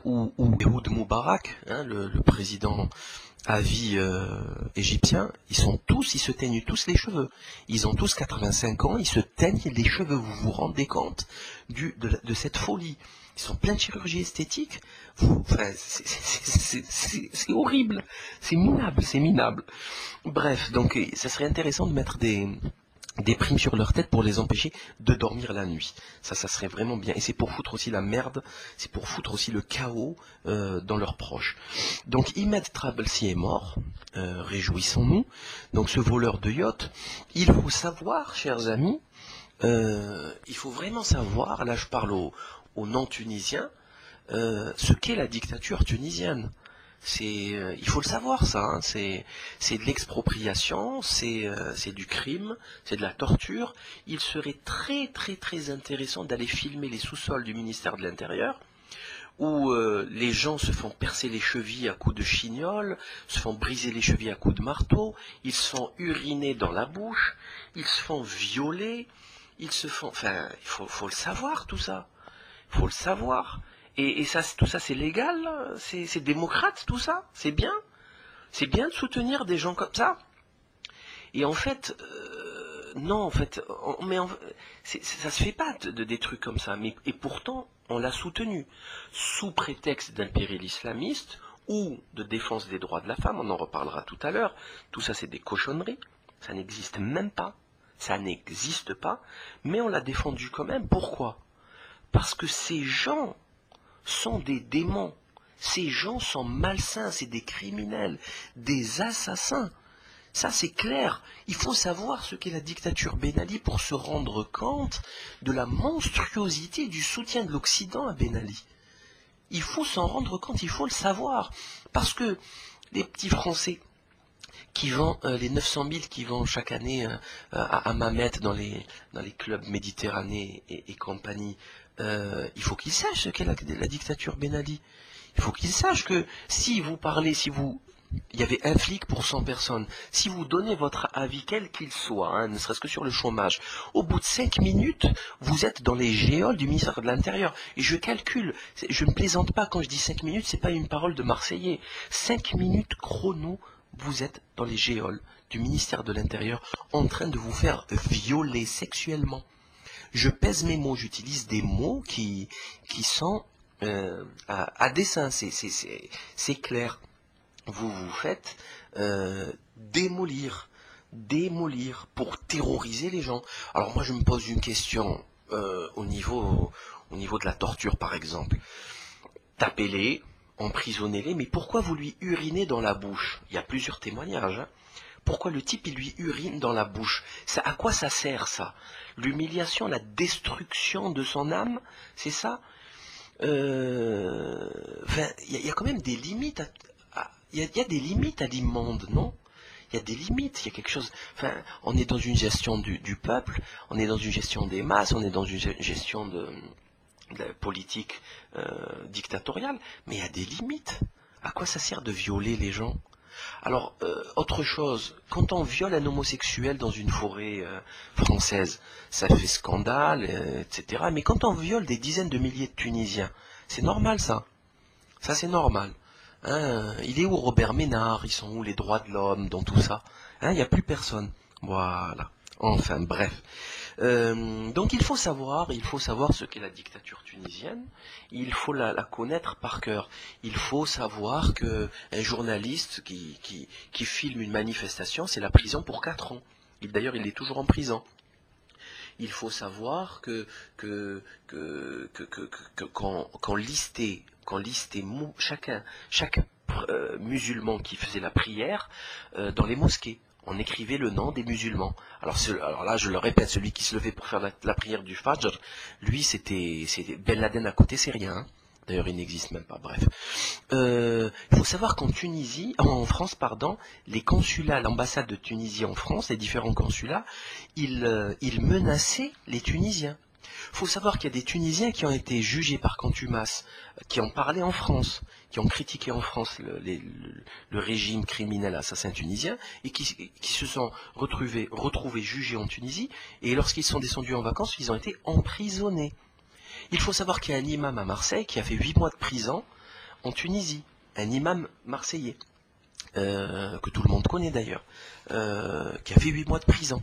ou Ehud Moubarak, hein, le président à vie égyptien, ils se teignent tous les cheveux. Ils ont tous 85 ans, ils se teignent les cheveux. Vous vous rendez compte de cette folie? Ils sont pleins de chirurgie esthétique. C'est horrible, c'est minable, c'est minable. Bref, donc ça serait intéressant de mettre des primes sur leur tête pour les empêcher de dormir la nuit. Ça serait vraiment bien. Et c'est pour foutre aussi la merde, c'est pour foutre aussi le chaos dans leurs proches. Donc Ahmed Trablsi est mort, réjouissons-nous. Donc ce voleur de yacht, il faut savoir, chers amis, il faut vraiment savoir, là je parle aux non-tunisiens, ce qu'est la dictature tunisienne. Il faut le savoir ça, hein, c'est de l'expropriation, c'est du crime, c'est de la torture. Il serait très très très intéressant d'aller filmer les sous-sols du ministère de l'Intérieur, où les gens se font percer les chevilles à coups de chignol, se font briser les chevilles à coups de marteau, ils se font uriner dans la bouche, ils se font violer, enfin, il faut le savoir tout ça, il faut le savoir. Et ça, tout ça, c'est légal, c'est démocrate, tout ça, c'est bien de soutenir des gens comme ça. Et en fait, non, en fait, ça se fait pas des trucs comme ça, et pourtant, on l'a soutenu, sous prétexte d'un péril islamiste, ou de défense des droits de la femme, on en reparlera tout à l'heure. Tout ça, c'est des cochonneries, ça n'existe même pas, mais on l'a défendu quand même. Pourquoi? Parce que ces gens sont des démons, ces gens sont malsains, c'est des criminels, des assassins. Ça c'est clair, il faut savoir ce qu'est la dictature Ben Ali pour se rendre compte de la monstruosité du soutien de l'Occident à Ben Ali. Il faut s'en rendre compte, il faut le savoir, parce que les petits Français qui vendent les 900 000 qui vont chaque année à Mamet dans les clubs Méditerranée et compagnie, il faut qu'ils sachent ce qu'est la dictature Ben Ali. Il faut qu'ils sachent que si vous parlez, il y avait un flic pour 100 personnes, si vous donnez votre avis quel qu'il soit, hein, ne serait-ce que sur le chômage, au bout de 5 minutes, vous êtes dans les géoles du ministère de l'Intérieur. Et je calcule, je ne plaisante pas quand je dis 5 minutes, c'est pas une parole de Marseillais. 5 minutes chrono, vous êtes dans les géoles du ministère de l'Intérieur en train de vous faire violer sexuellement. Je pèse mes mots, j'utilise des mots qui sont à dessein, c'est clair. Vous vous faites démolir pour terroriser les gens. Alors moi je me pose une question au niveau de la torture par exemple. Tapez-les, emprisonnez-les, mais pourquoi vous lui urinez dans la bouche? Il y a plusieurs témoignages, hein. Pourquoi le type il lui urine dans la bouche? À quoi ça sert ça? L'humiliation, la destruction de son âme, c'est ça? Il y a quand même des limites il y a des limites à l'immonde, non? Il y a des limites, il y a quelque chose. Enfin, on est dans une gestion du peuple, on est dans une gestion des masses, on est dans une gestion de la politique dictatoriale, mais il y a des limites. À quoi ça sert de violer les gens? Alors, autre chose, quand on viole un homosexuel dans une forêt française, ça fait scandale, etc. Mais quand on viole des dizaines de milliers de Tunisiens, c'est normal ça. Ça c'est normal. Hein, il est où Robert Ménard? Ils sont où les droits de l'homme dans tout ça? Hein, il n'y a plus personne. Voilà. Enfin, bref. Donc il faut savoir ce qu'est la dictature tunisienne, il faut la connaître par cœur. Il faut savoir qu'un journaliste qui filme une manifestation, c'est la prison pour 4 ans. D'ailleurs, il est toujours en prison. Il faut savoir qu'on listait chaque musulman qui faisait la prière dans les mosquées. On écrivait le nom des musulmans. Alors là, je le répète, celui qui se levait pour faire la prière du Fajr, lui, c'était Ben Laden à côté, c'est rien. Hein. D'ailleurs, il n'existe même pas. Bref, il faut savoir en France, les consulats, l'ambassade de Tunisie en France, les différents consulats, ils menaçaient les Tunisiens. Il faut savoir qu'il y a des Tunisiens qui ont été jugés par contumace, qui ont parlé en France, qui ont critiqué en France le régime criminel assassin tunisien, et qui se sont retrouvés jugés en Tunisie, et lorsqu'ils sont descendus en vacances, ils ont été emprisonnés. Il faut savoir qu'il y a un imam à Marseille qui a fait 8 mois de prison en Tunisie, un imam marseillais. Que tout le monde connaît d'ailleurs, qui a fait 8 mois de prison.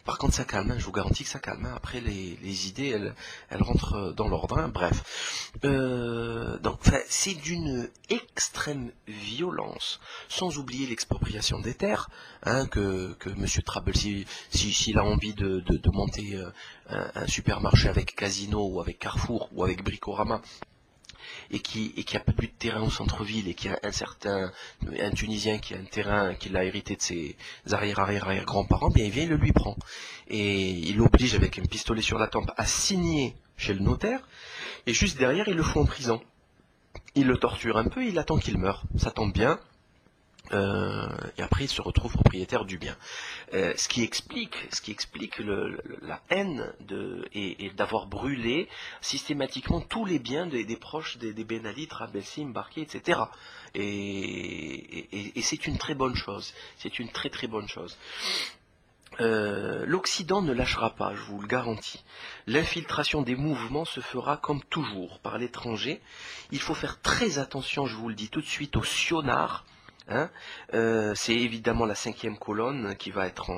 Par contre, ça calme, hein, je vous garantis que ça calme. Hein. Après, les idées, elles rentrent dans l'ordre. Hein, bref. Donc, c'est d'une extrême violence, sans oublier l'expropriation des terres, hein, que M. Trabel, s'il a envie de monter un supermarché avec Casino, ou avec Carrefour, ou avec Bricorama, et qui a plus de terrain au centre-ville et qui a un Tunisien qui a un terrain qu'il a hérité de ses arrière-grands-parents, bien il vient, il le lui prend. Et il l'oblige avec un pistolet sur la tempe à signer chez le notaire, et juste derrière, il le fout en prison. Il le torture un peu, il attend qu'il meure. Ça tombe bien. Et après, il se retrouve propriétaire du bien. Ce qui explique la haine et d'avoir brûlé systématiquement tous les biens des proches des Ben Ali, Trabelsi, Mbarki, etc. Et c'est une très bonne chose. C'est une très très bonne chose. L'Occident ne lâchera pas, je vous le garantis. L'infiltration des mouvements se fera comme toujours par l'étranger. Il faut faire très attention, je vous le dis tout de suite, aux sionards. Hein, c'est évidemment la 5e colonne qui va être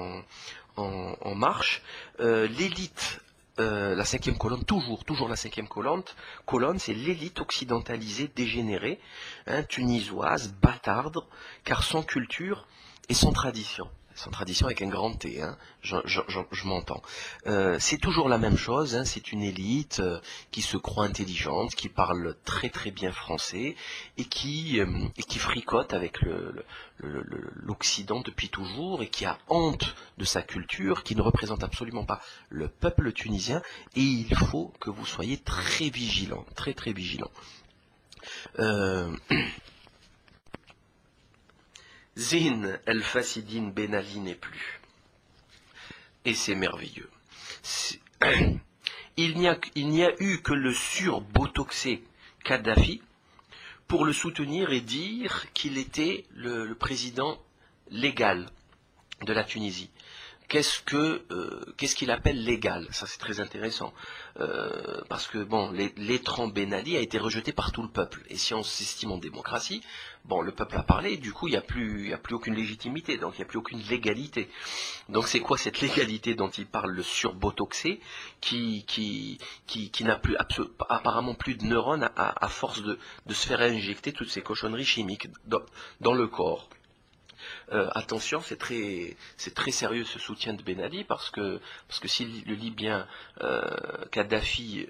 en marche. L'élite, la 5e colonne, toujours la 5e colonne, c'est l'élite occidentalisée dégénérée, hein, tunisoise, bâtarde, car sans culture et sans tradition. Sans tradition avec un grand T, hein, je m'entends. C'est toujours la même chose, hein, c'est une élite qui se croit intelligente, qui parle très très bien français et qui fricote avec l'Occident depuis toujours et qui a honte de sa culture, qui ne représente absolument pas le peuple tunisien, et il faut que vous soyez très vigilants, très très vigilants. Zine el-Fasidine Ben Ali n'est plus. Et c'est merveilleux. Il n'y a eu que le surbotoxé Kadhafi pour le soutenir et dire qu'il était le président légal de la Tunisie. Qu'est-ce qu'il appelle légal? Ça, c'est très intéressant. Parce que, bon, l'étran Ben Ali a été rejeté par tout le peuple. Et si on s'estime en démocratie, bon, le peuple a parlé, du coup, il n'y a plus aucune légitimité, donc il n'y a plus aucune légalité. Donc c'est quoi cette légalité dont il parle, le surbotoxé, qui n'a plus apparemment plus de neurones à force de se faire injecter toutes ces cochonneries chimiques dans le corps? Attention, c'est très sérieux ce soutien de Ben Ali, parce que si le Libyen Kadhafi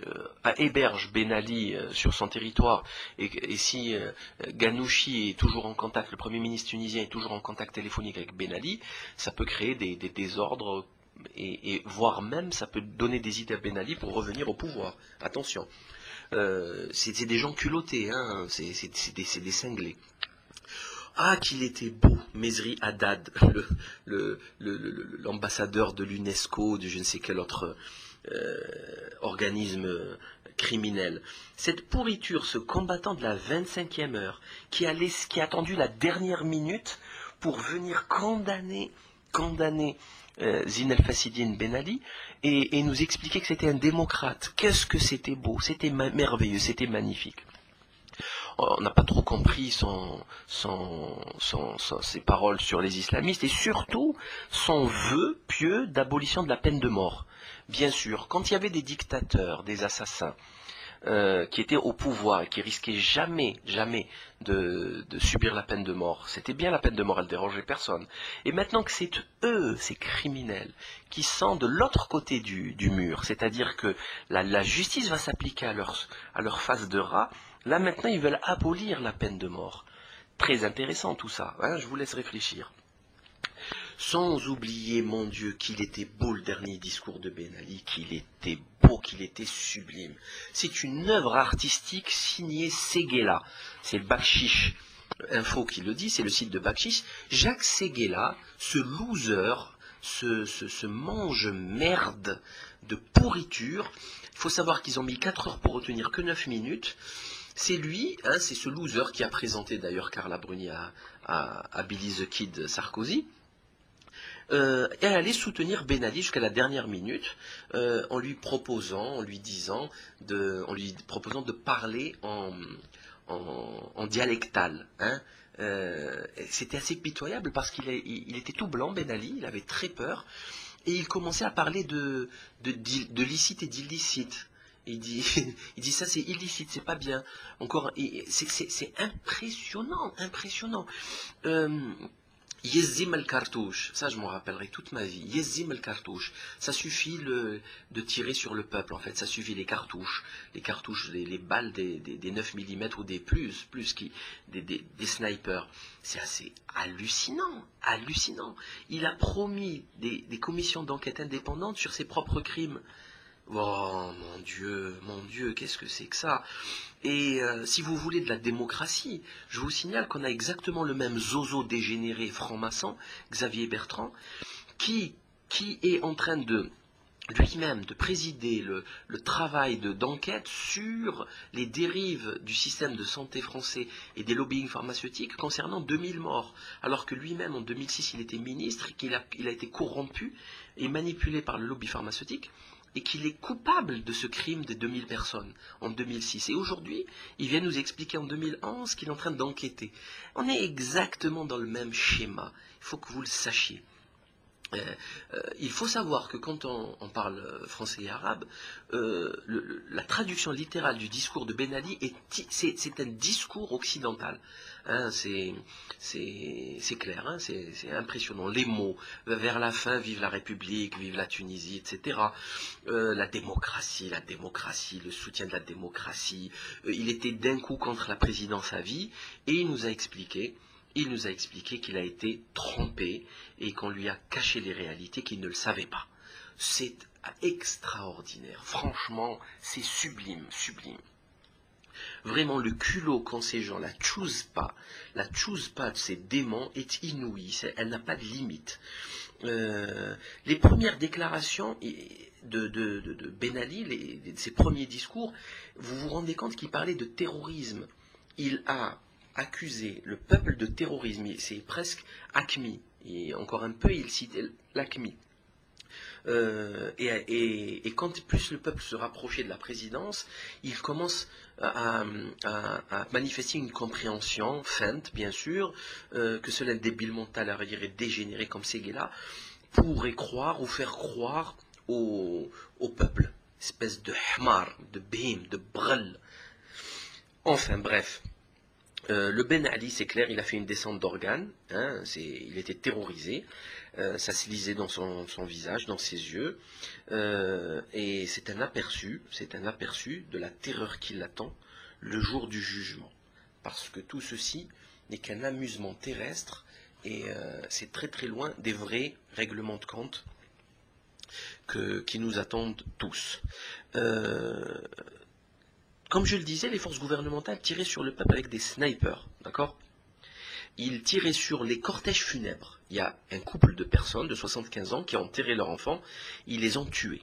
héberge Ben Ali sur son territoire, et si Ghanouchi est toujours en contact, le Premier ministre tunisien est toujours en contact téléphonique avec Ben Ali, ça peut créer des désordres, et voire même ça peut donner des idées à Ben Ali pour revenir au pouvoir. Attention, c'est des gens culottés, hein, c'est des cinglés. Ah, qu'il était beau, Mezri Haddad, l'ambassadeur de l'UNESCO, de je ne sais quel autre organisme criminel. Cette pourriture, ce combattant de la 25e heure, qui a attendu la dernière minute pour venir condamner Zine el-Fasidine Ben Ali et nous expliquer que c'était un démocrate. Qu'est-ce que c'était beau, c'était merveilleux, c'était magnifique. On n'a pas trop compris ses paroles sur les islamistes, et surtout son vœu pieux d'abolition de la peine de mort. Bien sûr, quand il y avait des dictateurs, des assassins, qui étaient au pouvoir et qui risquaient jamais de subir la peine de mort, c'était bien la peine de mort, elle dérangeait personne. Et maintenant que c'est eux, ces criminels, qui sont de l'autre côté du mur, c'est-à-dire que la justice va s'appliquer à leur face de rat, là maintenant ils veulent abolir la peine de mort. Très intéressant tout ça, hein, je vous laisse réfléchir. Sans oublier, mon Dieu, qu'il était beau le dernier discours de Ben Ali, qu'il était beau, qu'il était sublime. C'est une œuvre artistique signée Séguéla. C'est le Bakchiche Info qui le dit, c'est le site de Bakchiche. Jacques Séguéla, ce loser, ce mange-merde de pourriture. Il faut savoir qu'ils ont mis 4 heures pour retenir que 9 minutes. C'est lui, hein, c'est ce loser qui a présenté d'ailleurs Carla Bruni à Billy the Kid Sarkozy. et allait soutenir Ben Ali jusqu'à la dernière minute, en lui proposant de parler en dialectal. Hein. C'était assez pitoyable parce il était tout blanc, Ben Ali, il avait très peur, et il commençait à parler de licite et d'illicite. Il dit, il dit ça c'est illicite, c'est pas bien. Encore, c'est impressionnant, impressionnant. Yezzim el cartouche, ça je m'en rappellerai toute ma vie. Yezzim el cartouche, ça suffit de tirer sur le peuple en fait, ça suffit les cartouches, les balles des 9 mm ou des des snipers. C'est assez hallucinant, hallucinant. Il a promis des commissions d'enquête indépendantes sur ses propres crimes. Oh mon Dieu, qu'est-ce que c'est que ça? Et si vous voulez de la démocratie, je vous signale qu'on a exactement le même zozo dégénéré franc-maçon, Xavier Bertrand, qui est en train de lui-même de présider le travail d'enquête sur les dérives du système de santé français et des lobbying pharmaceutiques concernant 2000 morts, alors que lui-même en 2006 il était ministre, qu'il a été corrompu et manipulé par le lobby pharmaceutique, et qu'il est coupable de ce crime des 2000 personnes en 2006. Et aujourd'hui, il vient nous expliquer en 2011 qu'il est en train d'enquêter. On est exactement dans le même schéma. Il faut que vous le sachiez. Il faut savoir que quand on parle français et arabe, la traduction littérale du discours de Ben Ali c'est un discours occidental. Hein, c'est clair, hein, c'est impressionnant. Les mots, vers la fin, vive la République, vive la Tunisie, etc. La démocratie, le soutien de la démocratie. Il était d'un coup contre la présidence à vie, et il nous a expliqué qu'il a été trompé et qu'on lui a caché les réalités, qu'il ne le savait pas. C'est extraordinaire. Franchement, c'est sublime, sublime. Vraiment, le culot qu'ont ces gens, la tchouzpa de ces démons est inouïe. Elle n'a pas de limite. Les premières déclarations de Ben Ali, ses premiers discours, vous vous rendez compte qu'il parlait de terrorisme. Il a accusé le peuple de terrorisme. C'est presque ACMI. Et encore un peu, il citait l'ACMI. Et quand plus le peuple se rapprochait de la présidence, il commence à manifester une compréhension feinte, bien sûr, que cela débile mental, à dire dégénéré comme Séguéla, pourrait croire ou faire croire au peuple. Espèce de hmar, de bim, de brel. Enfin bref. Le Ben Ali, c'est clair, il a fait une descente d'organes, hein, il était terrorisé, ça se lisait dans son visage, dans ses yeux, et c'est un aperçu de la terreur qui l'attend le jour du jugement. Parce que tout ceci n'est qu'un amusement terrestre, et c'est très très loin des vrais règlements de compte qui nous attendent tous. Comme je le disais, les forces gouvernementales tiraient sur le peuple avec des snipers, d'accord? Ils tiraient sur les cortèges funèbres. Il y a un couple de personnes de 75 ans qui ont enterré leur enfant, ils les ont tués.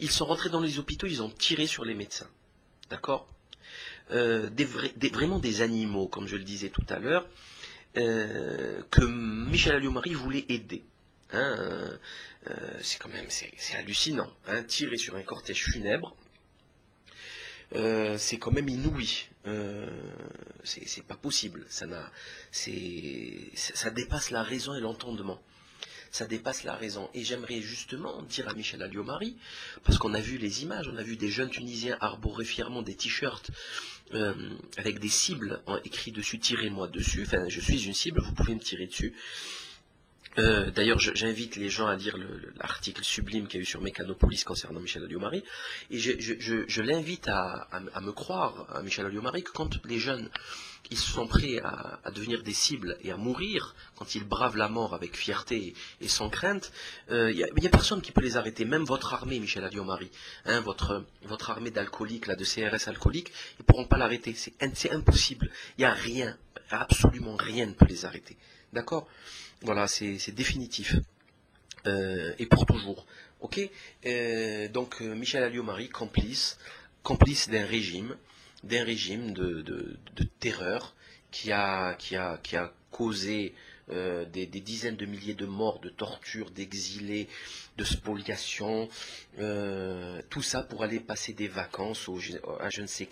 Ils sont rentrés dans les hôpitaux, ils ont tiré sur les médecins, d'accord? Vraiment des animaux, comme je le disais tout à l'heure, que Michel Alliot-Marie voulait aider. Hein, c'est hallucinant, hein, tirer sur un cortège funèbre. C'est quand même inouï. C'est pas possible. Ça dépasse la raison et l'entendement. Ça dépasse la raison. Et j'aimerais justement dire à Michel Alliot-Marie, parce qu'on a vu les images, on a vu des jeunes Tunisiens arborer fièrement des t-shirts avec des cibles écrits dessus, tirez-moi dessus. Enfin, je suis une cible, vous pouvez me tirer dessus. D'ailleurs, j'invite les gens à lire l'article sublime qu'il y a eu sur Mécanopolis concernant Michel Alliot-Marie, et je l'invite à me croire, à Michel Alliot-Marie, que quand les jeunes ils sont prêts à devenir des cibles et à mourir, quand ils bravent la mort avec fierté et sans crainte, il n'y a personne qui peut les arrêter, même votre armée, Michel Alliot-Marie, hein, votre armée d'alcooliques, là, de CRS alcooliques, ils ne pourront pas l'arrêter, c'est impossible, il n'y a rien, absolument rien ne peut les arrêter, d'accord? Voilà, c'est définitif. Et pour toujours. Ok. Donc Michel Alliot-Marie, complice d'un régime de terreur qui a causé des dizaines de milliers de morts, de tortures, d'exilés, de spoliations, tout ça pour aller passer des vacances à je ne sais